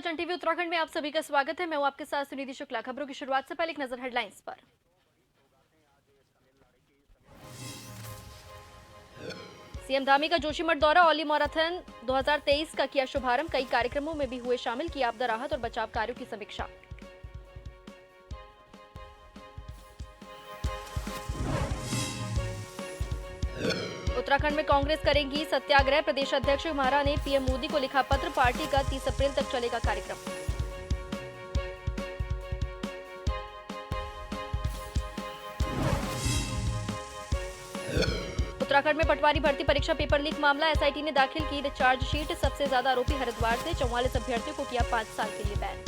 जन टीवी उत्तराखंड में आप सभी का स्वागत है। मैं हूं आपके साथ सुनिधि शुक्ला। खबरों की शुरुआत से पहले एक नजर हेडलाइंस पर। सीएम धामी का जोशीमठ दौरा, औली मैराथन 2023 का किया शुभारंभ। कई कार्यक्रमों में भी हुए शामिल, किया आपदा राहत और बचाव कार्यों की समीक्षा। उत्तराखंड में कांग्रेस करेगी सत्याग्रह, प्रदेश अध्यक्ष महारा ने पीएम मोदी को लिखा पत्र। पार्टी का 30 अप्रैल तक चलेगा कार्यक्रम। उत्तराखंड में पटवारी भर्ती परीक्षा पेपर लीक मामला, एसआईटी ने दाखिल की चार्जशीट। सबसे ज्यादा आरोपी हरिद्वार से, 44 अभ्यर्थियों को किया 5 साल के लिए बैन।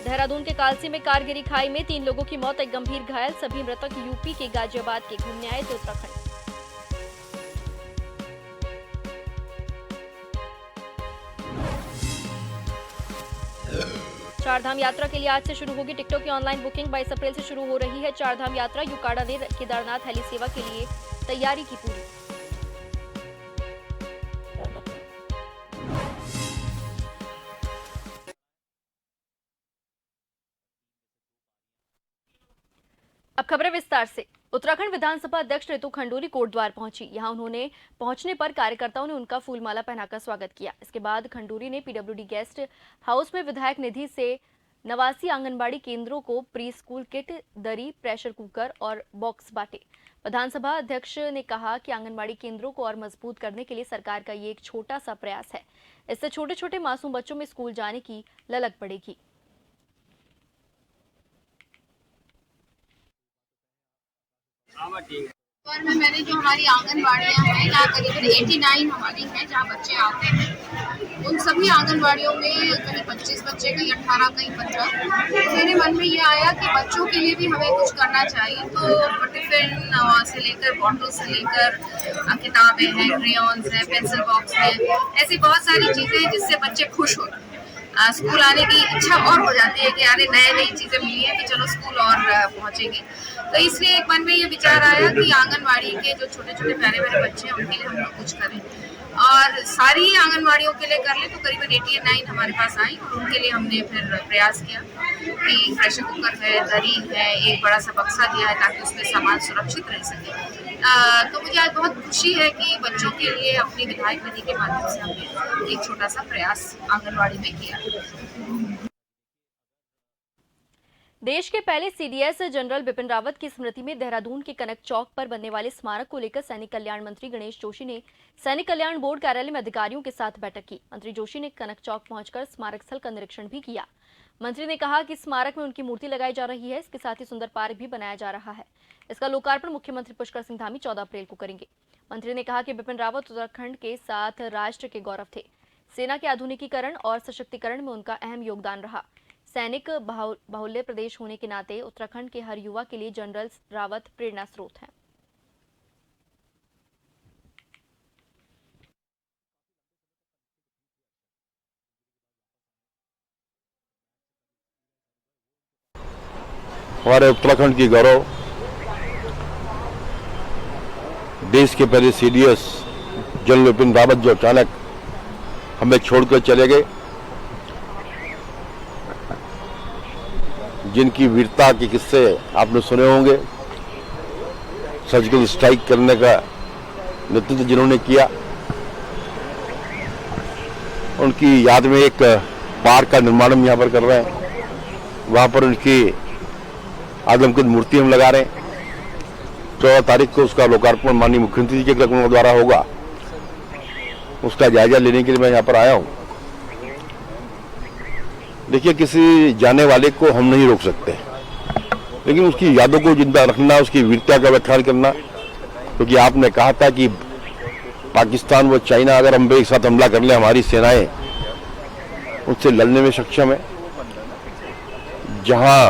देहरादून के कालसी में कार गिरी खाई में, 3 लोगों की मौत, एक गंभीर घायल। सभी मृतक यूपी के गाजियाबाद के घूमने आए थे उत्तराखंड। चारधाम यात्रा के लिए आज से शुरू होगी टिकटों की ऑनलाइन बुकिंग। 22 अप्रैल से शुरू हो रही है चारधाम यात्रा। यूकाडा ने केदारनाथ हेली सेवा के लिए तैयारी की पूरी। अब खबरें विस्तार से। उत्तराखंड विधानसभा अध्यक्ष रितु खंडूरी कोटद्वार पहुंची। यहां उन्होंने पहुंचने पर कार्यकर्ताओं ने उनका फूलमाला पहनाकर स्वागत किया। इसके बाद खंडूरी ने पीडब्ल्यूडी गेस्ट हाउस में विधायक निधि से 89 आंगनबाड़ी केंद्रों को प्री स्कूल किट, दरी, प्रेशर कुकर और बॉक्स बांटे। विधानसभा अध्यक्ष ने कहा कि आंगनबाड़ी केंद्रों को और मजबूत करने के लिए सरकार का ये एक छोटा सा प्रयास है। इससे छोटे छोटे मासूम बच्चों में स्कूल जाने की ललक बढ़ेगी। और में मैंने जो हमारी आंगनबाड़ियाँ हैं, यहाँ करीबन 89 हमारी हैं जहाँ बच्चे आते हैं। उन सभी आंगनबाड़ियों में कहीं 25 बच्चे, कहीं 18, कहीं 15। मेरे मन में ये आया कि बच्चों के लिए भी हमें कुछ करना चाहिए। तो टिफिन से लेकर, बॉटल से लेकर, किताबें हैं, क्रेयॉन्स हैं, पेंसिल बॉक्स है, ऐसी बहुत सारी चीज़ें हैं जिससे बच्चे खुश होते हैं। स्कूल आने की इच्छा और हो जाती है कि अरे नई चीज़ें मिली है कि चलो स्कूल और पहुँचेंगे। तो इसलिए एक मन में ये विचार आया कि आंगनवाड़ी के जो छोटे छोटे प्यारे प्यारे बच्चे हैं उनके लिए हम लोग कुछ करें, और सारी आंगनवाड़ियों के लिए कर ले। तो करीबन 89 हमारे पास आई और उनके लिए हमने फिर प्रयास किया कि प्रेशर कुकर है, दरी है, एक बड़ा सा बक्सा दिया है ताकि उसमें सामान सुरक्षित रह सके। तो मुझे आज बहुत खुशी है कि बच्चों के लिए अपनी विधायक निधि के माध्यम से हमने एक छोटा सा प्रयास आंगनवाड़ी में किया। देश के पहले सीडीएस जनरल बिपिन रावत की स्मृति में देहरादून के कनक चौक पर बनने वाले स्मारक को लेकर सैनिक कल्याण मंत्री गणेश जोशी ने सैनिक कल्याण बोर्ड कार्यालय में अधिकारियों के साथ बैठक की। मंत्री जोशी ने कनक चौक पहुंचकर स्मारक स्थल का निरीक्षण भी किया। मंत्री ने कहा कि स्मारक में उनकी मूर्ति लगाई जा रही है। इसके साथ ही सुंदर पार्क भी बनाया जा रहा है। इसका लोकार्पण मुख्यमंत्री पुष्कर सिंह धामी 14 अप्रैल को करेंगे। मंत्री ने कहा कि बिपिन रावत उत्तराखंड के साथ राष्ट्र के गौरव थे। सेना के आधुनिकीकरण और सशक्तिकरण में उनका अहम योगदान रहा। सैनिक बाहुल्य प्रदेश होने के नाते उत्तराखंड के हर युवा के लिए जनरल रावत प्रेरणा स्रोत हैं। हमारे उत्तराखंड की गौरव, देश के पहले सीडीएस जनरल बिपिन रावत जो अचानक हमें छोड़कर चले गए, जिनकी वीरता के किस्से आपने सुने होंगे। सर्जिकल स्ट्राइक करने का नेतृत्व जिन्होंने किया, उनकी याद में एक पार्क का निर्माण हम यहाँ पर कर रहे हैं। वहाँ पर उनकी आदमकद मूर्ति हम लगा रहे हैं। 14 तारीख को उसका लोकार्पण माननीय मुख्यमंत्री जी के द्वारा होगा। उसका जायजा लेने के लिए मैं यहाँ पर आया हूँ। देखिए, किसी जाने वाले को हम नहीं रोक सकते, लेकिन उसकी यादों को जिंदा रखना, उसकी वीरता का व्याख्यान करना, क्योंकि तो आपने कहा था कि पाकिस्तान व चाइना अगर हम एक साथ हमला कर ले, हमारी सेनाएं उससे लड़ने में सक्षम है। जहां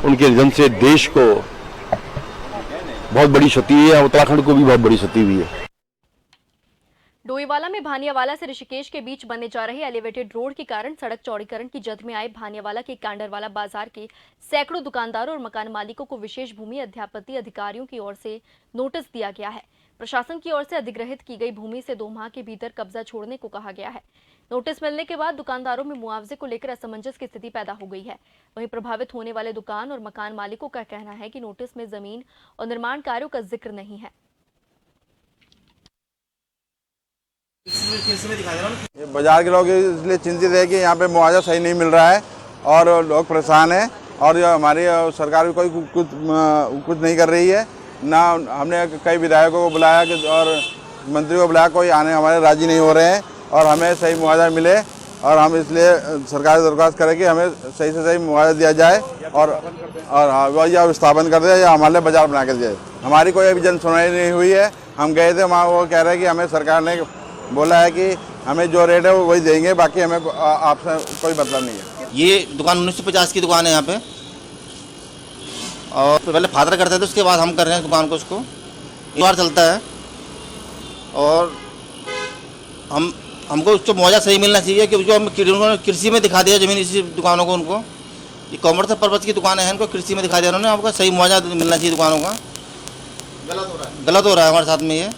उनके निधन से देश को बहुत बड़ी क्षति हुई है, उत्तराखंड को भी बहुत बड़ी क्षति हुई है। डोईवाला में भानियावाला से ऋषिकेश के बीच बनने जा रही एलिवेटेड रोड के कारण सड़क चौड़ीकरण की जद में आए भानियावाला के कांडरवाला बाजार के सैकड़ों दुकानदारों और मकान मालिकों को विशेष भूमि अध्यापत्ति अधिकारियों की ओर से नोटिस दिया गया है। प्रशासन की ओर से अधिग्रहित की गई भूमि से 2 माह के भीतर कब्जा छोड़ने को कहा गया है। नोटिस मिलने के बाद दुकानदारों में मुआवजे को लेकर असमंजस की स्थिति पैदा हो गई है। वहीं प्रभावित होने वाले दुकान और मकान मालिकों का कहना है कि नोटिस में जमीन और निर्माण कार्यों का जिक्र नहीं है। ये बाजार के लोग इसलिए चिंतित है कि यहाँ पे मुआवजा सही नहीं मिल रहा है और लोग परेशान हैं और जो हमारी सरकार भी कोई कुछ नहीं कर रही है। ना हमने कई विधायकों को बुलाया कि और मंत्री को बुलाया, कोई आने हमारे राजी नहीं हो रहे हैं और हमें सही मुआवजा मिले और हम इसलिए सरकार से दरख्वास्त करें कि हमें सही से सही मुआवजा दिया जाए और या विस्थापन कर दिया या हमारे लिए बाजार बना कर दिया जाए। हमारी कोई अभी जन सुनवाई नहीं हुई है। हम गए थे वहाँ, वो कह रहे हैं कि हमें सरकार ने बोला है कि हमें जो रेट है वो वही देंगे, बाकी हमें आपसे कोई मतलब नहीं है। ये दुकान 1950 की दुकान है यहाँ पे और पहले फादर करते थे, उसके बाद हम कर रहे हैं दुकान को। उसको एक बार चलता है और हमको उसको मुआवजा सही मिलना चाहिए कि जो हम कृषि में दिखा दिया ज़मीन इसी दुकानों को। उनको ये कॉमर्शियल पर्पज़ की दुकानें हैं, इनको कृषि में दिखा दिया उन्होंने। हमको सही मुआवजा मिलना चाहिए दुकानों का। गलत हो रहा है हमारे साथ में। ये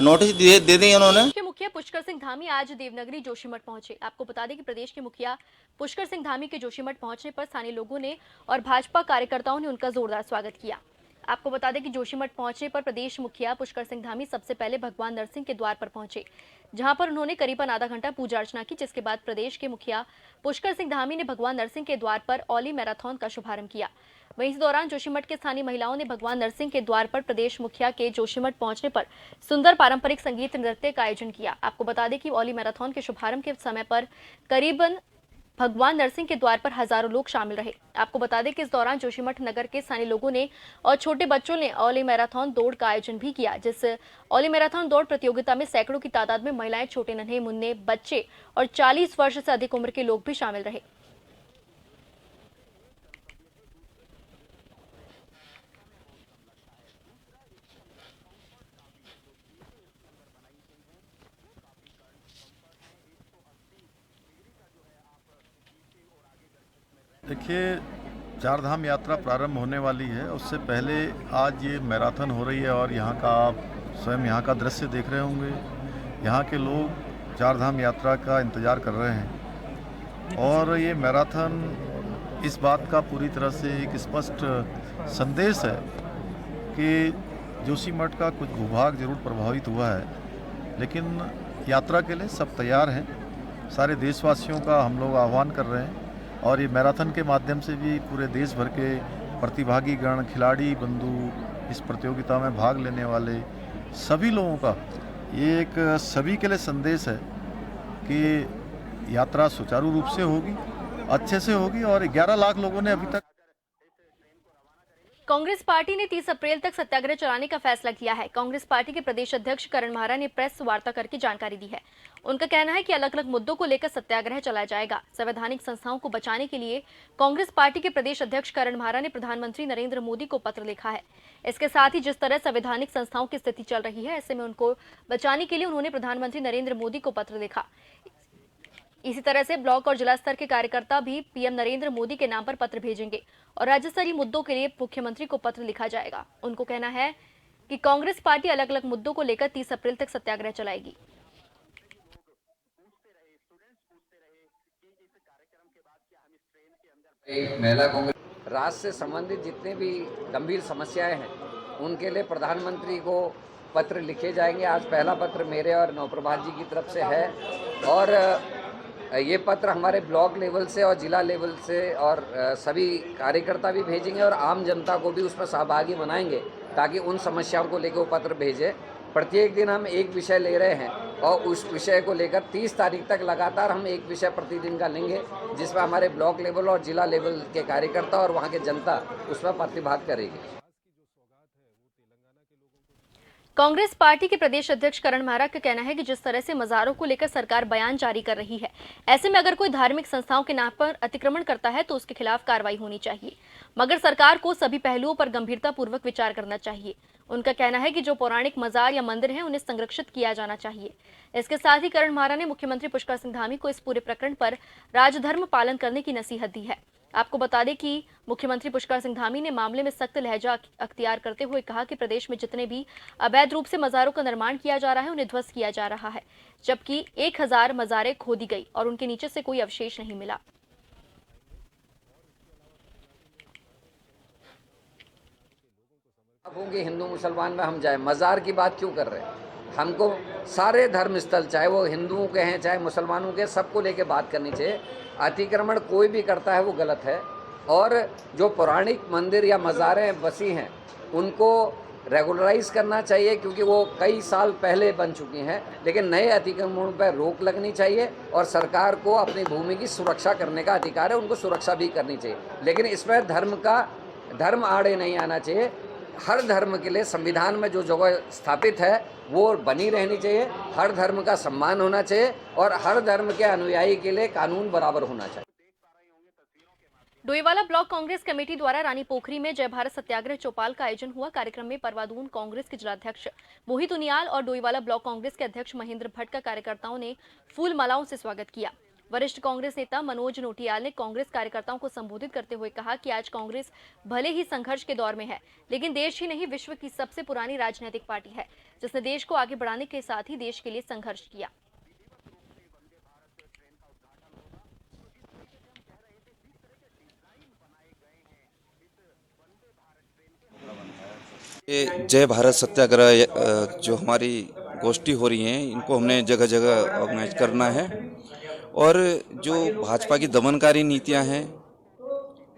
नोटिस दे दी उन्होंने। के मुखिया पुष्कर सिंह धामी आज देवनगरी जोशीमठ पहुंचे। आपको बता दें कि प्रदेश के मुखिया पुष्कर सिंह धामी के जोशीमठ पहुंचने पर स्थानीय लोगों ने और भाजपा कार्यकर्ताओं ने उनका जोरदार स्वागत किया। आपको बता दें कि जोशीमठ पहुंचने पर प्रदेश मुखिया पुष्कर सिंह धामी सबसे पहले भगवान नरसिंह के द्वार पर पहुंचे, जहां पर उन्होंने करीबन आधा घंटा पूजा अर्चना की, जिसके बाद प्रदेश के मुखिया पुष्कर सिंह धामी ने भगवान नरसिंह के द्वार पर ओली मैराथन का शुभारंभ किया। वहीं इस दौरान जोशीमठ के स्थानीय महिलाओं ने भगवान नरसिंह के द्वार पर प्रदेश मुखिया के जोशीमठ पहुंचने पर सुंदर पारंपरिक संगीत नृत्य का आयोजन किया। आपको बता दें कि ओली मैराथन के शुभारंभ के समय पर करीबन भगवान नरसिंह के द्वार पर हजारों लोग शामिल रहे। आपको बता दें कि इस दौरान जोशीमठ नगर के स्थानीय लोगों ने और छोटे बच्चों ने ओली मैराथन दौड़ का आयोजन भी किया, जिस ओली मैराथन दौड़ प्रतियोगिता में सैकड़ों की तादाद में महिलाएं, छोटे नन्हे मुन्ने बच्चे और 40 वर्ष से अधिक उम्र के लोग भी शामिल रहे। देखिए, चारधाम यात्रा प्रारंभ होने वाली है, उससे पहले आज ये मैराथन हो रही है और यहाँ का आप स्वयं यहाँ का दृश्य देख रहे होंगे। यहाँ के लोग चारधाम यात्रा का इंतज़ार कर रहे हैं और ये मैराथन इस बात का पूरी तरह से एक स्पष्ट संदेश है कि जोशीमठ का कुछ भूभाग जरूर प्रभावित हुआ है, लेकिन यात्रा के लिए सब तैयार हैं। सारे देशवासियों का हम लोग आह्वान कर रहे हैं और ये मैराथन के माध्यम से भी पूरे देश भर के प्रतिभागी गण, खिलाड़ी बंधु, इस प्रतियोगिता में भाग लेने वाले सभी लोगों का ये एक सभी के लिए संदेश है कि यात्रा सुचारू रूप से होगी, अच्छे से होगी और 11 लाख लोगों ने अभी तक। कांग्रेस पार्टी ने 30 अप्रैल तक सत्याग्रह चलाने का फैसला किया है। कांग्रेस पार्टी के प्रदेश अध्यक्ष करण महारा ने प्रेस वार्ता करके जानकारी दी है। उनका कहना है कि अलग अलग मुद्दों को लेकर सत्याग्रह चलाया जाएगा। संवैधानिक संस्थाओं को बचाने के लिए कांग्रेस पार्टी के प्रदेश अध्यक्ष करण महारा ने प्रधानमंत्री नरेंद्र मोदी को पत्र लिखा है। इसके साथ ही जिस तरह संवैधानिक संस्थाओं की स्थिति चल रही है, ऐसे में उनको बचाने के लिए उन्होंने प्रधानमंत्री नरेंद्र मोदी को पत्र लिखा। इसी तरह से ब्लॉक और जिला स्तर के कार्यकर्ता भी पीएम नरेंद्र मोदी के नाम पर पत्र भेजेंगे और राज्य स्तरीय मुद्दों के लिए मुख्यमंत्री को पत्र लिखा जाएगा। उनको कहना है कि कांग्रेस पार्टी अलग अलग मुद्दों को लेकर 30 अप्रैल तक सत्याग्रह चलाएगी। महिला कांग्रेस राज्य से संबंधित जितने भी गंभीर समस्याएं हैं उनके लिए प्रधानमंत्री को पत्र लिखे जाएंगे। आज पहला पत्र मेरे और नवप्रभात जी की तरफ से है और ये पत्र हमारे ब्लॉक लेवल से और जिला लेवल से और सभी कार्यकर्ता भी भेजेंगे और आम जनता को भी उसमें सहभागी बनाएंगे ताकि उन समस्याओं को लेकर वो पत्र भेजें। प्रत्येक दिन हम एक विषय ले रहे हैं और उस विषय को लेकर 30 तारीख तक लगातार हम एक विषय प्रतिदिन का लेंगे, जिसमें हमारे ब्लॉक लेवल और जिला लेवल के कार्यकर्ता और वहाँ के जनता उसमें प्रतिभाग करेगी। कांग्रेस पार्टी के प्रदेश अध्यक्ष करण महारा का कहना है कि जिस तरह से मज़ारों को लेकर सरकार बयान जारी कर रही है, ऐसे में अगर कोई धार्मिक संस्थाओं के नाम पर अतिक्रमण करता है तो उसके खिलाफ कार्रवाई होनी चाहिए, मगर सरकार को सभी पहलुओं पर गंभीरतापूर्वक विचार करना चाहिए। उनका कहना है कि जो पौराणिक मज़ार या मंदिर हैं उन्हें संरक्षित किया जाना चाहिए। इसके साथ ही करण महारा ने मुख्यमंत्री पुष्कर सिंह धामी को इस पूरे प्रकरण पर राजधर्म पालन करने की नसीहत दी है। आपको बता दें कि मुख्यमंत्री पुष्कर सिंह धामी ने मामले में सख्त लहजा अख्तियार करते हुए कहा कि प्रदेश में जितने भी अवैध रूप से मज़ारों का निर्माण किया जा रहा है उन्हें ध्वस्त किया जा रहा है, जबकि 1000 मज़ारें खोदी गई और उनके नीचे से कोई अवशेष नहीं मिला। अब होंगे हिंदू मुसलमान में हम जाए, मज़ार की बात क्यों कर रहे हैं? हमको सारे धर्म स्थल, चाहे वो हिंदुओं के हैं चाहे मुसलमानों के, सबको लेके बात करनी चाहिए। अतिक्रमण कोई भी करता है वो गलत है, और जो पौराणिक मंदिर या मज़ारें बसी हैं उनको रेगुलराइज करना चाहिए, क्योंकि वो कई साल पहले बन चुकी हैं। लेकिन नए अतिक्रमणों पर रोक लगनी चाहिए और सरकार को अपनी भूमि की सुरक्षा करने का अधिकार है, उनको सुरक्षा भी करनी चाहिए। लेकिन इसमें धर्म आड़े नहीं आना चाहिए। हर धर्म के लिए संविधान में जो जगह स्थापित है वो बनी रहनी चाहिए, हर धर्म का सम्मान होना चाहिए और हर धर्म के अनुयायी के लिए कानून बराबर होना चाहिए। डोईवाला ब्लॉक कांग्रेस कमेटी द्वारा रानी पोखरी में जय भारत सत्याग्रह चौपाल का आयोजन हुआ। कार्यक्रम में परवादून कांग्रेस के जिलाध्यक्ष मोहित उनियाल और डोईवाला ब्लॉक कांग्रेस के अध्यक्ष महेंद्र भट्ट का कार्यकर्ताओं ने फूल मालाओं से स्वागत किया। वरिष्ठ कांग्रेस नेता मनोज नोटियाल ने कांग्रेस कार्यकर्ताओं को संबोधित करते हुए कहा कि आज कांग्रेस भले ही संघर्ष के दौर में है, लेकिन देश ही नहीं विश्व की सबसे पुरानी राजनीतिक पार्टी है, जिसने देश को आगे बढ़ाने के साथ ही देश के लिए संघर्ष किया। ये जय भारत सत्याग्रह जो हमारी गोष्ठी हो रही है, इनको हमने जगह जगह ऑर्गेनाइज करना है और जो भाजपा की दमनकारी नीतियां हैं,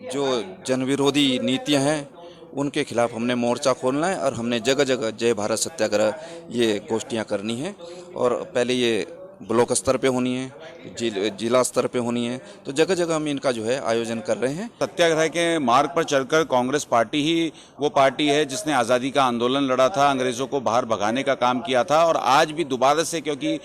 जो जनविरोधी नीतियां हैं, उनके खिलाफ हमने मोर्चा खोलना है और हमने जगह जगह जय भारत सत्याग्रह ये गोष्ठियां करनी है। और पहले ये ब्लॉक स्तर पे होनी है, जिला स्तर पे होनी है, तो जगह जगह हम इनका जो है आयोजन कर रहे हैं। सत्याग्रह के मार्ग पर चलकर कांग्रेस पार्टी ही वो पार्टी है जिसने आज़ादी का आंदोलन लड़ा था, अंग्रेजों को बाहर भगाने का काम किया था और आज भी दोबारा से, क्योंकि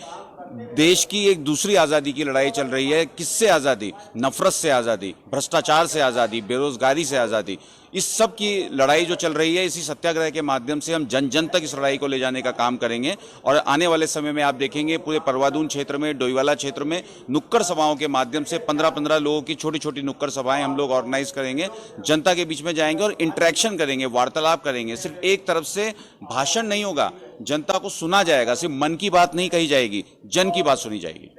देश की एक दूसरी आज़ादी की लड़ाई चल रही है। किससे आज़ादी? नफरत से आज़ादी, भ्रष्टाचार से आज़ादी, बेरोजगारी से आज़ादी, इस सब की लड़ाई जो चल रही है, इसी सत्याग्रह के माध्यम से हम जन जन तक इस लड़ाई को ले जाने का काम करेंगे। और आने वाले समय में आप देखेंगे पूरे परवादून क्षेत्र में, डोईवाला क्षेत्र में नुक्कड़ सभाओं के माध्यम से 15-15 लोगों की छोटी छोटी नुक्कड़ सभाएं हम लोग ऑर्गेनाइज करेंगे, जनता के बीच में जाएंगे और इंटरेक्शन करेंगे, वार्तालाप करेंगे। सिर्फ एक तरफ से भाषण नहीं होगा, जनता को सुना जाएगा, सिर्फ मन की बात नहीं कही जाएगी, जन की बात सुनी जाएगी।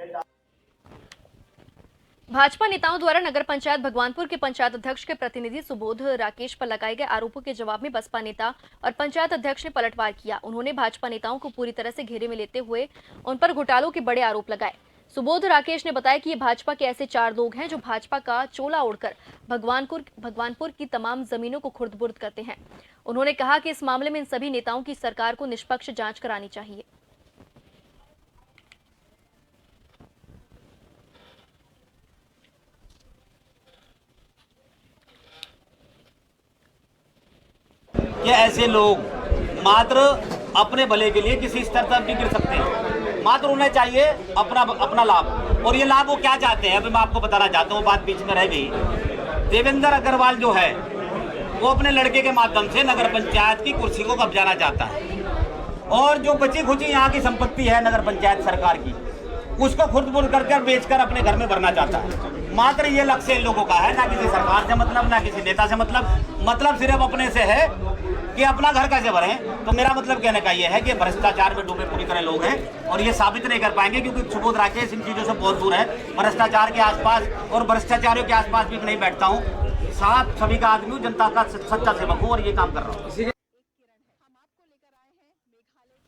भाजपा नेताओं द्वारा नगर पंचायत भगवानपुर के पंचायत अध्यक्ष के प्रतिनिधि सुबोध राकेश पर लगाए गए आरोपों के जवाब में बसपा नेता और पंचायत अध्यक्ष ने पलटवार किया। उन्होंने भाजपा नेताओं को पूरी तरह से घेरे में लेते हुए उन पर घोटालों के बड़े आरोप लगाए। सुबोध राकेश ने बताया कि ये भाजपा के ऐसे 4 लोग हैं जो भाजपा का चोला ओढ़कर भगवानपुर की तमाम जमीनों को खुर्द-बुर्द करते हैं। उन्होंने कहा कि इस मामले में इन सभी नेताओं की सरकार को निष्पक्ष जांच करानी चाहिए। कि ऐसे लोग मात्र अपने भले के लिए किसी स्तर तक भी गिर सकते हैं, मात्र उन्हें चाहिए अपना लाभ। और ये लाभ वो क्या चाहते हैं, अभी मैं आपको बताना चाहता हूँ, बात बीच में रह गई। देवेंद्र अग्रवाल जो है वो अपने लड़के के माध्यम से नगर पंचायत की कुर्सी को कब्जाना चाहता है और जो बची खुची यहाँ की संपत्ति है नगर पंचायत सरकार की, उसको खुर्द-बुर्द करके बेचकर अपने घर में भरना चाहता है। मात्र ये लक्ष्य इन लोगों का है, ना किसी सरकार से मतलब, ना किसी नेता से मतलब सिर्फ अपने से है कि अपना घर कैसे भरें। तो मेरा मतलब कहने का ये है कि भ्रष्टाचार में डूबे पूरी तरह लोग हैं और ये साबित नहीं कर पाएंगे, क्योंकि सुबोध राकेश इन चीज़ों से बहुत दूर है। भ्रष्टाचार के आसपास और भ्रष्टाचारियों के आसपास भी नहीं बैठता हूँ, साफ सभी का आदमी हूँ, जनता का सच्चा सेवक हूँ और ये काम कर रहा हूँ।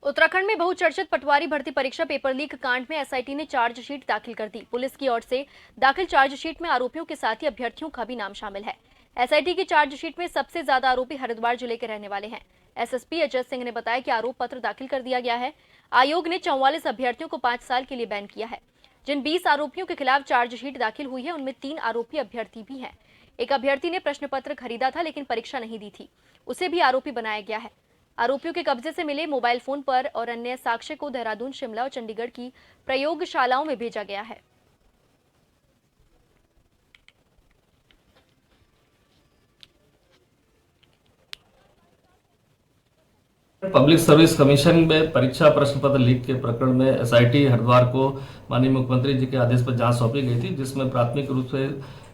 उत्तराखंड में बहुचर्चित पटवारी भर्ती परीक्षा पेपर लीक कांड में एसआईटी ने चार्जशीट दाखिल कर दी। पुलिस की ओर से दाखिल चार्जशीट में आरोपियों के साथ ही अभ्यर्थियों का भी नाम शामिल है। एसआईटी की चार्जशीट में सबसे ज्यादा आरोपी हरिद्वार जिले के रहने वाले हैं। एसएसपी अजय सिंह ने बताया कि आरोप पत्र दाखिल कर दिया गया है। आयोग ने 44 अभ्यर्थियों को 5 साल के लिए बैन किया है। जिन 20 आरोपियों के खिलाफ चार्जशीट दाखिल हुई है उनमें 3 आरोपी अभ्यर्थी भी हैं। एक अभ्यर्थी ने प्रश्न पत्र खरीदा था लेकिन परीक्षा नहीं दी थी, उसे भी आरोपी बनाया गया है। आरोपियों के कब्जे से मिले मोबाइल फोन पर और अन्य साक्ष्य को देहरादून, शिमला और चंडीगढ़ की प्रयोगशालाओं में भेजा गया है। पब्लिक सर्विस कमीशन में परीक्षा प्रश्न पत्र लीक के प्रकरण में एसआईटी हरिद्वार को माननीय मुख्यमंत्री जी के आदेश पर जांच सौंपी गई थी, जिसमें प्राथमिक रूप से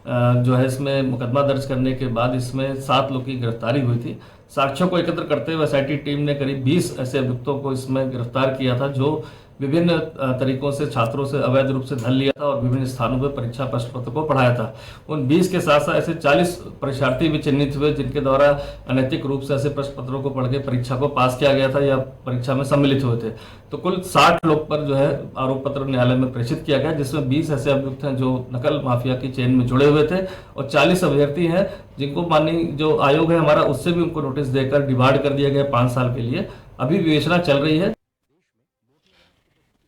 जो है इसमें मुकदमा दर्ज करने के बाद इसमें 7 लोग की गिरफ्तारी हुई थी। साक्ष्यों को एकत्र करते हुए एसआईटी टीम ने करीब 20 ऐसे अभियुक्तों को इसमें गिरफ्तार किया था जो विभिन्न तरीकों से छात्रों से अवैध रूप से धन लिया था और विभिन्न स्थानों पर परीक्षा प्रश्न पत्र को पढ़ाया था। उन 20 के साथ साथ ऐसे 40 परीक्षार्थी भी चिन्हित हुए जिनके द्वारा अनैतिक रूप से ऐसे प्रश्न पत्रों को पढ़ के परीक्षा को पास किया गया था या परीक्षा में सम्मिलित हुए थे। तो कुल 60 लोग पर जो है आरोप पत्र न्यायालय में प्रेषित किया गया, जिसमें 20 ऐसे अभियुक्त हैं जो नकल माफिया की चेन में जुड़े हुए थे और 40 अभ्यर्थी हैं जिनको माननीय जो आयोग है हमारा उससे भी उनको नोटिस देकर डिबार्ड कर दिया गया 5 साल के लिए। अभी विवेचना चल रही है।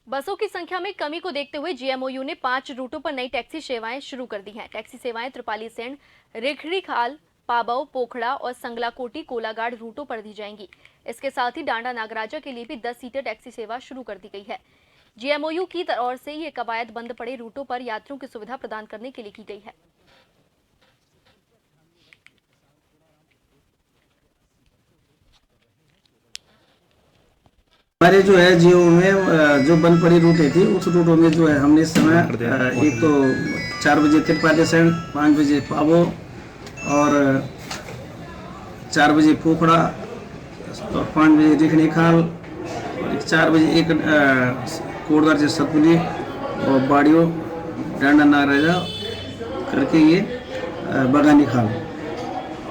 बसों की संख्या में कमी को देखते हुए जीएमओयू ने 5 रूटों पर नई टैक्सी सेवाएं शुरू कर दी हैं। टैक्सी सेवाएं त्रिपाली सेंड, रेखड़ी खाल, पाबौ, पोखड़ा और संगलाकोटी कोलागाड़ रूटों पर दी जाएंगी। इसके साथ ही डांडा नागराजा के लिए भी 10 सीटर टैक्सी सेवा शुरू कर दी गई है। जीएमओयू की ओर से ये कवायद बंद पड़े रूटों पर यात्रियों की सुविधा प्रदान करने के लिए की गई है। हमारे जो है जियो में जो बंद पड़ी रूटें थी उस रूटों में जो है हमने इस समय एक तो 4 बजे त्रिपाली सेंड, 5 बजे पाबो और 4 बजे पोखड़ा और 5 बजे रेखड़ी खाल और 4 बजे एक कोटद्वार से सतपुली और बाड़ियों डांडा नागराजा करके ये बगानी खाल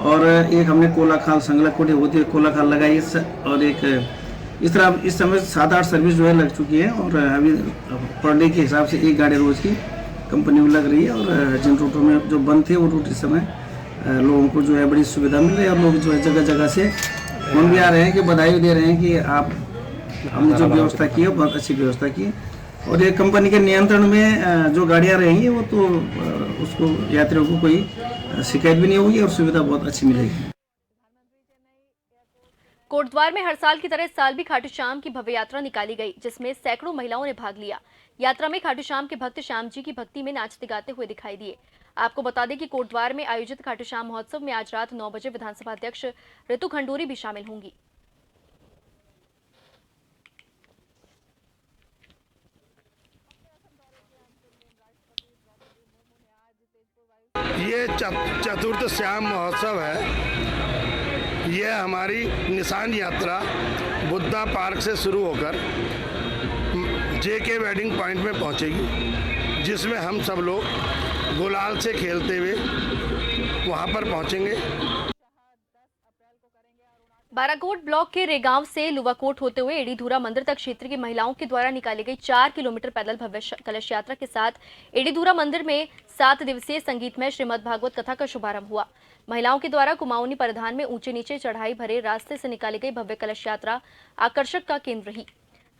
और एक हमने कोला खाल संगलाकोटी होती है कोला खाल लगाई और एक इस तरह इस समय 7-8 सर्विस जो है लग चुकी है और अभी पर डे के हिसाब से एक गाड़ी रोज की कंपनी में लग रही है और जिन रूटों में जो बंद थे वो रूट इस समय लोगों को जो है बड़ी सुविधा मिल रही है और लोग जो है जगह जगह से फोन भी आ रहे हैं कि बधाई दे रहे हैं कि आप हमने जो व्यवस्था की है बहुत अच्छी व्यवस्था की और ये कंपनी के नियंत्रण में जो गाड़ियाँ रहेंगी वो तो उसको यात्रियों को कोई शिकायत भी नहीं होगी और सुविधा बहुत अच्छी मिलेगी। कोटद्वार में हर साल की तरह इस साल भी खाटू श्याम की भव्य यात्रा निकाली गई, जिसमें सैकड़ों महिलाओं ने भाग लिया। यात्रा में खाटू श्याम के भक्त श्याम जी की भक्ति में नाचते गाते हुए दिखाई दिए। आपको बता दें कि कोटद्वार में आयोजित खाटू श्याम महोत्सव में आज रात 9 बजे विधानसभा अध्यक्ष ऋतु खंडूरी भी शामिल होंगी। ये चतुर्थ श्याम महोत्सव है। यह हमारी निशान यात्रा बुद्धा पार्क से शुरू होकर जेके वेडिंग पॉइंट में पहुंचेगी, जिसमें हम सब लोग गुलाल से खेलते हुए वहां पर पहुंचेंगे। बाराकोट ब्लॉक के रेगांव से लुवाकोट होते हुए एड़ीधुरा मंदिर तक क्षेत्र की महिलाओं के द्वारा निकाली गई 4 किलोमीटर पैदल भव्य कलश यात्रा के साथ एड़ीधुरा मंदिर में 7 दिवसीय संगीतमय श्रीमद् भागवत कथा का शुभारंभ हुआ। महिलाओं के द्वारा कुमाऊनी परिधान में ऊंचे नीचे चढ़ाई भरे रास्ते से निकाली गई भव्य कलश यात्रा आकर्षक का केंद्र रही।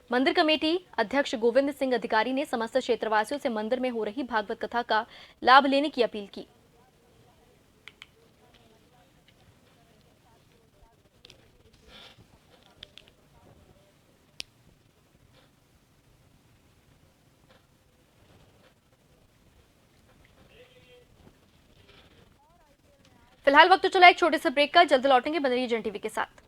मंदिर कमेटी अध्यक्ष गोविंद सिंह अधिकारी ने समस्त क्षेत्रवासियों से मंदिर में हो रही भागवत कथा का लाभ लेने की अपील की। फिलहाल वक्त तो चला एक छोटे से ब्रेक का, जल्द लौटेंगे। बने रहिए जन टीवी के साथ।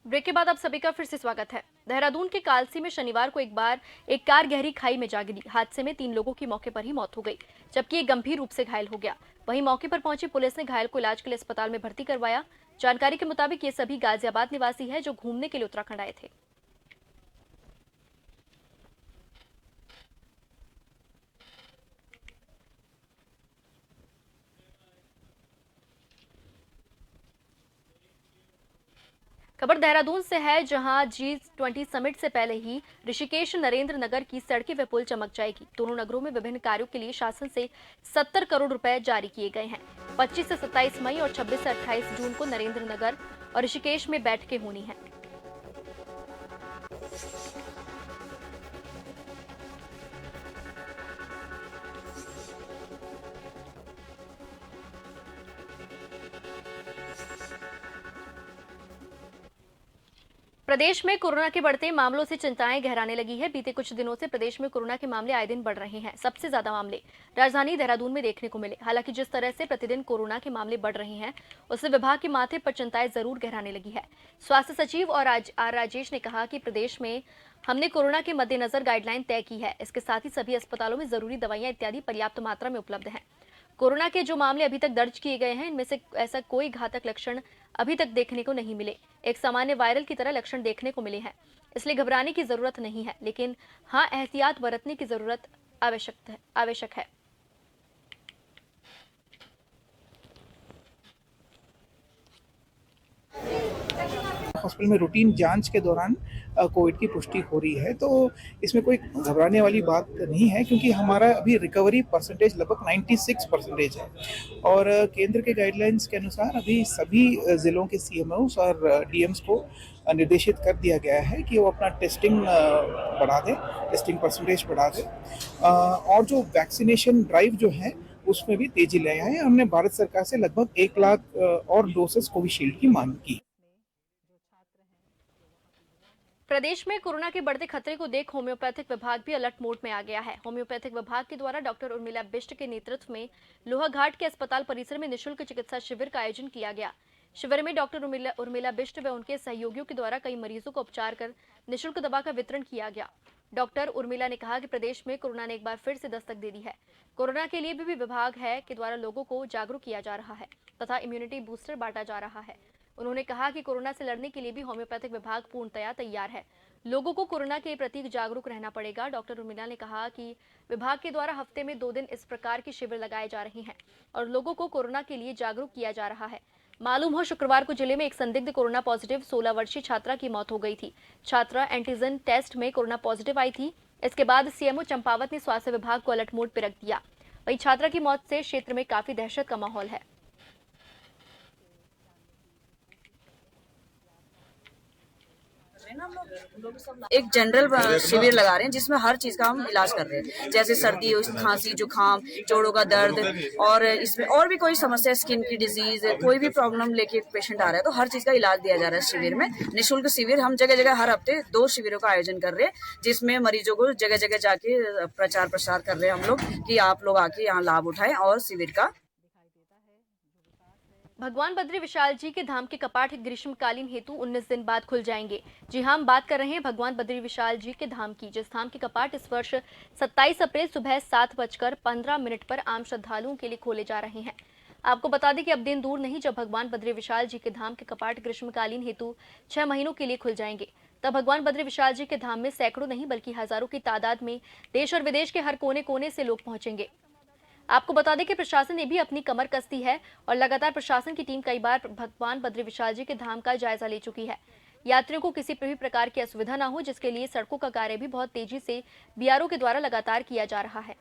ब्रेक के बाद आप सभी का फिर से स्वागत है। देहरादून के कालसी में शनिवार को एक कार गहरी खाई में जा गिरी। हादसे में 3 लोगों की मौके पर ही मौत हो गई, जबकि एक गंभीर रूप से घायल हो गया। वहीं मौके पर पहुंची पुलिस ने घायल को इलाज के लिए अस्पताल में भर्ती करवाया। जानकारी के मुताबिक ये सभी गाजियाबाद निवासी है जो घूमने के लिए उत्तराखंड आए थे। खबर देहरादून से है, जहां G20 समिट से पहले ही ऋषिकेश नरेंद्र नगर की सड़कें व पुल चमक जाएगी। दोनों नगरों में विभिन्न कार्यों के लिए शासन से 70 करोड़ रुपए जारी किए गए हैं। 25 से 27 मई और 26 से 28 जून को नरेंद्र नगर और ऋषिकेश में बैठकें होनी हैं। प्रदेश में कोरोना के बढ़ते मामलों से चिंताएं गहराने लगी है। बीते कुछ दिनों से प्रदेश में कोरोना के मामले आए दिन बढ़ रहे हैं। सबसे ज्यादा मामले राजधानी देहरादून में देखने को मिले। हालांकि जिस तरह से प्रतिदिन कोरोना के मामले बढ़ रहे हैं, उससे विभाग के माथे पर चिंताएं जरूर गहराने लगी है। स्वास्थ्य सचिव और आर राजेश ने कहा कि प्रदेश में हमने कोरोना के मद्देनजर गाइडलाइन तय की है। इसके साथ ही सभी अस्पतालों में जरूरी दवाइयां इत्यादि पर्याप्त मात्रा में उपलब्ध हैं। कोरोना के जो मामले अभी तक दर्ज किए गए हैं, इनमें से ऐसा कोई घातक लक्षण अभी तक देखने को नहीं मिले। एक सामान्य वायरल की तरह लक्षण देखने को मिले हैं, इसलिए घबराने की जरूरत नहीं है, लेकिन हाँ, एहतियात बरतने की जरूरत आवश्यक है। हॉस्पिटल में रूटीन जांच के दौरान कोविड की पुष्टि हो रही है, तो इसमें कोई घबराने वाली बात नहीं है, क्योंकि हमारा अभी रिकवरी परसेंटेज लगभग 96% है। और केंद्र के गाइडलाइंस के अनुसार अभी सभी ज़िलों के सीएमओस और डीएम्स को निर्देशित कर दिया गया है कि वो अपना टेस्टिंग बढ़ा दें, टेस्टिंग परसेंटेज बढ़ा दें, और जो वैक्सीनेशन ड्राइव जो है उसमें भी तेजी ले आए हैं। हमने भारत सरकार से लगभग 1 लाख और डोसेस कोविशील्ड की मांग की। प्रदेश में कोरोना के बढ़ते खतरे को देख होम्योपैथिक विभाग भी अलर्ट मोड में आ गया है। होम्योपैथिक विभाग के द्वारा डॉक्टर उर्मिला बिष्ट के नेतृत्व में लोहाघाट के अस्पताल परिसर में निःशुल्क चिकित्सा शिविर का आयोजन किया गया। शिविर में डॉक्टर उर्मिला बिष्ट व उनके सहयोगियों के द्वारा कई मरीजों को उपचार कर निःशुल्क दवा का वितरण किया गया। डॉक्टर उर्मिला ने कहा कि प्रदेश में कोरोना ने एक बार फिर से दस्तक दे दी है। कोरोना के लिए भी विभाग है के द्वारा लोगों को जागरूक किया जा रहा है तथा इम्यूनिटी बूस्टर बांटा जा रहा है। उन्होंने कहा कि कोरोना से लड़ने के लिए भी होम्योपैथिक विभाग पूर्णतया तैयार है। लोगों को कोरोना के प्रति जागरूक रहना पड़ेगा। डॉक्टर उर्मिला ने कहा कि विभाग के द्वारा हफ्ते में 2 दिन इस प्रकार के शिविर लगाए जा रहे हैं और लोगों को कोरोना के लिए जागरूक किया जा रहा है। मालूम हो, शुक्रवार को जिले में एक संदिग्ध कोरोना पॉजिटिव 16 वर्षीय छात्रा की मौत हो गई थी। छात्रा एंटीजन टेस्ट में कोरोना पॉजिटिव आई थी। इसके बाद सीएमओ चंपावत ने स्वास्थ्य विभाग को अलर्ट मोड पर रख दिया। वहीं छात्रा की मौत से क्षेत्र में काफी दहशत का माहौल है। एक जनरल शिविर लगा रहे हैं जिसमें हर चीज का हम इलाज कर रहे हैं, जैसे सर्दी, खांसी, जुकाम, जोड़ों का दर्द, और इसमें और भी कोई समस्या, स्किन की डिजीज, कोई भी प्रॉब्लम लेके पेशेंट आ रहा है तो हर चीज का इलाज दिया जा रहा है शिविर में। निःशुल्क शिविर हम जगह जगह हर हफ्ते 2 शिविरों का आयोजन कर रहे हैं, जिसमें मरीजों को जगह जगह जाके प्रचार प्रसार कर रहे हैं हम लोग कि आप लोग आके यहाँ लाभ उठाएं और शिविर का। भगवान बद्री विशाल जी के धाम के कपाट ग्रीष्मकालीन हेतु 19 दिन बाद खुल जाएंगे। जी हां, हम बात कर रहे हैं भगवान बद्री विशाल जी के धाम की, जिस धाम के कपाट इस वर्ष 27 अप्रैल सुबह 7:15 पर आम श्रद्धालुओं के लिए खोले जा रहे हैं। आपको बता दें कि अब दिन दूर नहीं जब भगवान बद्री विशाल जी के धाम के कपाट ग्रीष्मकालीन हेतु 6 महीनों के लिए खुल जाएंगे। तब भगवान बद्री विशाल जी के धाम में सैकड़ों नहीं बल्कि हजारों की तादाद में देश और विदेश के हर कोने कोने से लोग पहुंचेंगे। आपको बता दें कि प्रशासन ने भी अपनी कमर कसती है और लगातार प्रशासन की टीम कई बार भगवान बद्री विशाल जी के धाम का जायजा ले चुकी है। यात्रियों को किसी भी प्रकार की असुविधा न हो, जिसके लिए सड़कों का कार्य भी बहुत तेजी से बीआरओ के द्वारा लगातार किया जा रहा है।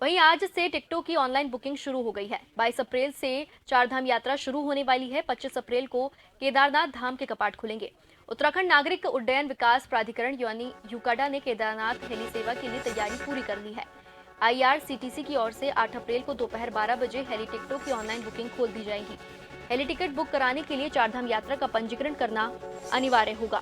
वहीं आज से टिकटों की ऑनलाइन बुकिंग शुरू हो गई है। 22 अप्रैल से 4 धाम यात्रा शुरू होने वाली है। 25 अप्रैल को केदारनाथ धाम के कपाट खुलेंगे। उत्तराखंड नागरिक उड्डयन विकास प्राधिकरण यानी यूकाडा ने केदारनाथ हेली सेवा के लिए तैयारी पूरी कर ली है। IRCTC की ओर से 8 अप्रैल को दोपहर 12 बजे हेली टिकटों की ऑनलाइन बुकिंग खोल दी जाएगी। हेली टिकट बुक कराने के लिए 4 धाम यात्रा का पंजीकरण करना अनिवार्य होगा।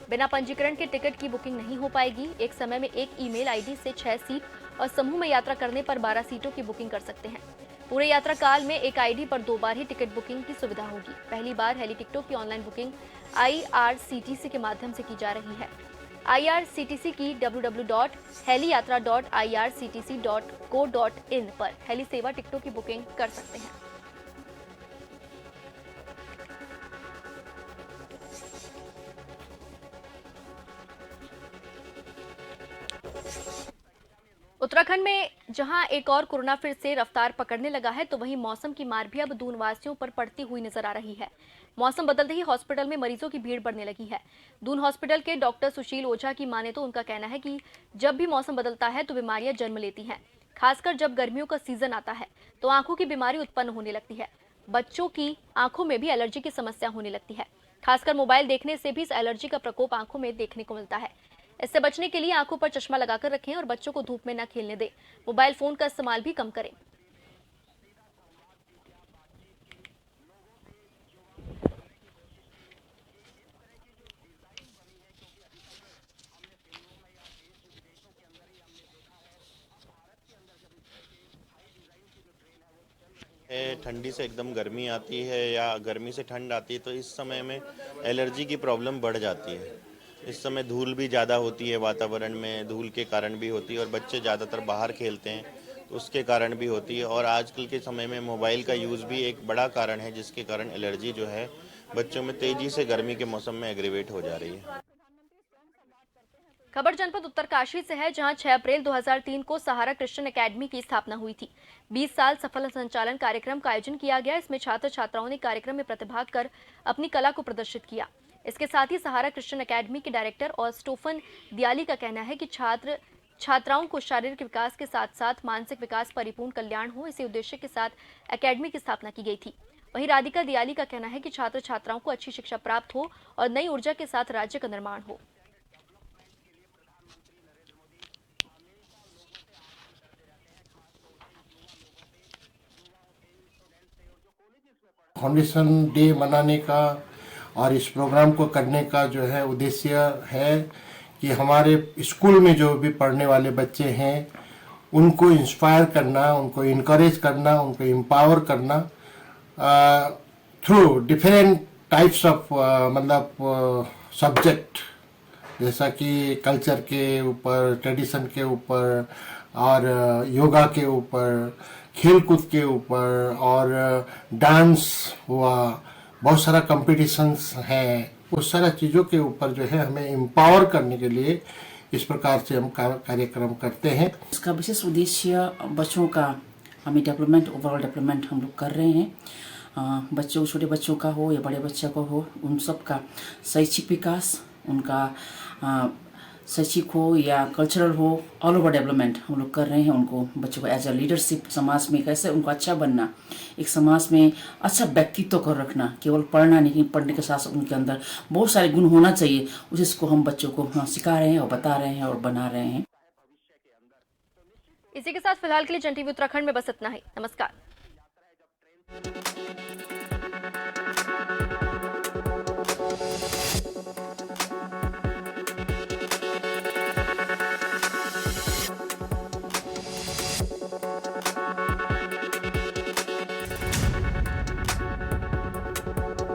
बिना पंजीकरण के टिकट की बुकिंग नहीं हो पाएगी। एक समय में एक ईमेल आईडी से 6 सीट और समूह में यात्रा करने पर 12 सीटों की बुकिंग कर सकते हैं। पूरे यात्रा काल में एक आईडी पर 2 बार ही टिकट बुकिंग की सुविधा होगी। पहली बार हेली टिकटों की ऑनलाइन बुकिंग IRCTC के माध्यम से की जा रही है। IRCTC की www.heliatra.irctc.co.in पर हेली सेवा टिकटों की बुकिंग कर सकते हैं। उत्तराखंड में जहां एक और कोरोना फिर से रफ्तार पकड़ने लगा है, तो वहीं मौसम की मार भी अब दून वासियों पर पड़ती हुई नजर आ रही है। मौसम बदलते ही हॉस्पिटल में मरीजों की भीड़ बढ़ने लगी है। दून हॉस्पिटल के डॉक्टर सुशील ओझा की माने तो उनका कहना है कि जब भी मौसम बदलता है तो बीमारियां जन्म लेती हैं। खासकर जब गर्मियों का सीजन आता है तो आंखों की बीमारी उत्पन्न होने लगती है। बच्चों की आंखों में भी एलर्जी की समस्या होने लगती है। खासकर मोबाइल देखने से भी इस एलर्जी का प्रकोप आंखों में देखने को मिलता है। इससे बचने के लिए आंखों पर चश्मा लगाकर रखें और बच्चों को धूप में न खेलने दें। मोबाइल फोन का इस्तेमाल भी कम करें। ठंडी से एकदम गर्मी आती है या गर्मी से ठंड आती है तो इस समय में एलर्जी की प्रॉब्लम बढ़ जाती है। इस समय धूल भी ज़्यादा होती है, वातावरण में धूल के कारण भी होती है और बच्चे ज़्यादातर बाहर खेलते हैं तो उसके कारण भी होती है। और आजकल के समय में मोबाइल का यूज़ भी एक बड़ा कारण है जिसके कारण एलर्जी जो है बच्चों में तेज़ी से गर्मी के मौसम में एग्रीवेट हो जा रही है। खबर जनपद उत्तरकाशी से है, जहां 6 अप्रैल 2003 को सहारा क्रिश्चियन एकेडमी की स्थापना हुई थी। 20 साल सफल संचालन कार्यक्रम का आयोजन किया गया। इसमें छात्र छात्राओं ने कार्यक्रम में प्रतिभाग कर अपनी कला को प्रदर्शित किया। इसके साथ ही सहारा क्रिश्चियन एकेडमी के डायरेक्टर और स्टोफन दियाली का कहना है कि छात्राओं को शारीरिक विकास के साथ साथ मानसिक विकास, परिपूर्ण कल्याण हो, इसी उद्देश्य के साथ एकेडमी की स्थापना की गई थी। वहीं राधिका दियाली का कहना है कि छात्र छात्राओं को अच्छी शिक्षा प्राप्त हो और नई ऊर्जा के साथ राज्य का निर्माण हो। फाउंडेशन डे मनाने का और इस प्रोग्राम को करने का जो है उद्देश्य है कि हमारे स्कूल में जो भी पढ़ने वाले बच्चे हैं उनको इंस्पायर करना, उनको इनकरेज करना, उनको एम्पावर करना through different types of subject, जैसा कि कल्चर के ऊपर, ट्रेडिशन के ऊपर और योगा के ऊपर, खेलकूद के ऊपर और डांस हुआ, बहुत सारा कंपटीशंस है। उस सारा चीज़ों के ऊपर जो है हमें एम्पावर करने के लिए इस प्रकार से हम कार्यक्रम करते हैं। इसका विशेष उद्देश्य बच्चों का हमें डेवलपमेंट, ओवरऑल डेवलपमेंट हम लोग कर रहे हैं। बच्चों, छोटे बच्चों का हो या बड़े बच्चे को हो, उन सब का शैक्षिक विकास, उनका शैक्षिक हो या कल्चरल हो, ऑल ओवर डेवलपमेंट हम लोग कर रहे हैं। उनको, बच्चों को एज अ लीडरशिप समाज में कैसे उनको अच्छा बनना, एक समाज में अच्छा व्यक्तित्व कर रखना, केवल पढ़ना नहीं, पढ़ने के साथ साथ उनके अंदर बहुत सारे गुण होना चाहिए, उसको हम बच्चों को सिखा रहे हैं और बता रहे हैं और बना रहे हैं। इसी के साथ फिलहाल के लिए जन टीवी उत्तराखंड में बस इतना ही। नमस्कार।